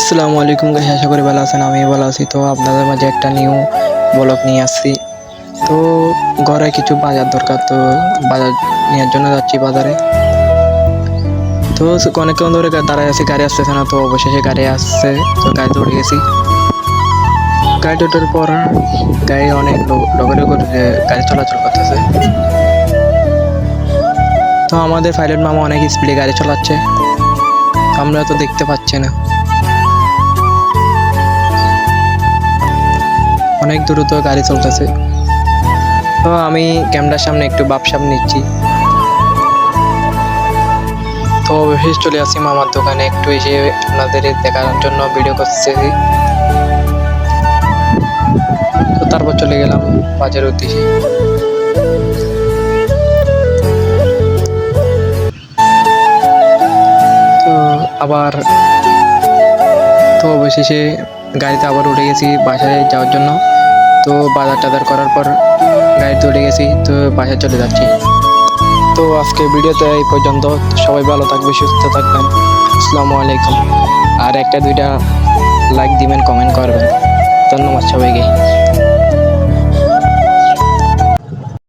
আসসালামু আলাইকুম গাইস, আশা করি ভালো আছেন। আমি ভালো আছি। তো আপনাদের মাঝে একটা নিউ ব্লগ নিয়ে আসছি। তো ঘরে কিছু বাজার দরকার, তো বাজার নেওয়ার জন্য যাচ্ছি বাজারে। তো অনেকক্ষণ ধরে দাঁড়ায় আছি, গাড়ি আসতেছে না। তো অবশেষে গাড়ি আসছে, তো গাড়িতে উঠে গেছি। গাড়ি ওঠার পর গাড়ি অনেক লোকের গাড়ি চলাচল করতেছে। তো আমাদের পাইলট মামা অনেক স্পিডে গাড়ি চালাচ্ছে, আমরা তো দেখতে পাচ্ছি না। অনেক দ্রুত গাড়ি চলতেছে। তো আমি ক্যামেরার সামনে একটু ভাবসাব নিচ্ছি। তো অবশেষে চলে আসি মামার দোকানে, একটু এসে আপনাদের দেখার জন্য ভিডিও করতেছি। তো তারপর চলে গেলাম বাজারের উদ্দেশ্যে। তো আবার অবশেষে গাড়িতে আবার উঠে গেছি বাসায় যাওয়ার জন্য। তো বাজার টাজার করার পর গাড়িতে উঠে গেছি, তো বাসায় চলে যাচ্ছি। তো আজকে ভিডিওতে এই পর্যন্ত। সবাই ভালো থাকবে, সুস্থ থাকবেন। আসসালামু আলাইকুম। আর একটা দুইটা লাইক দিবেন, কমেন্ট করবেন। ধন্যবাদ সবাইকে।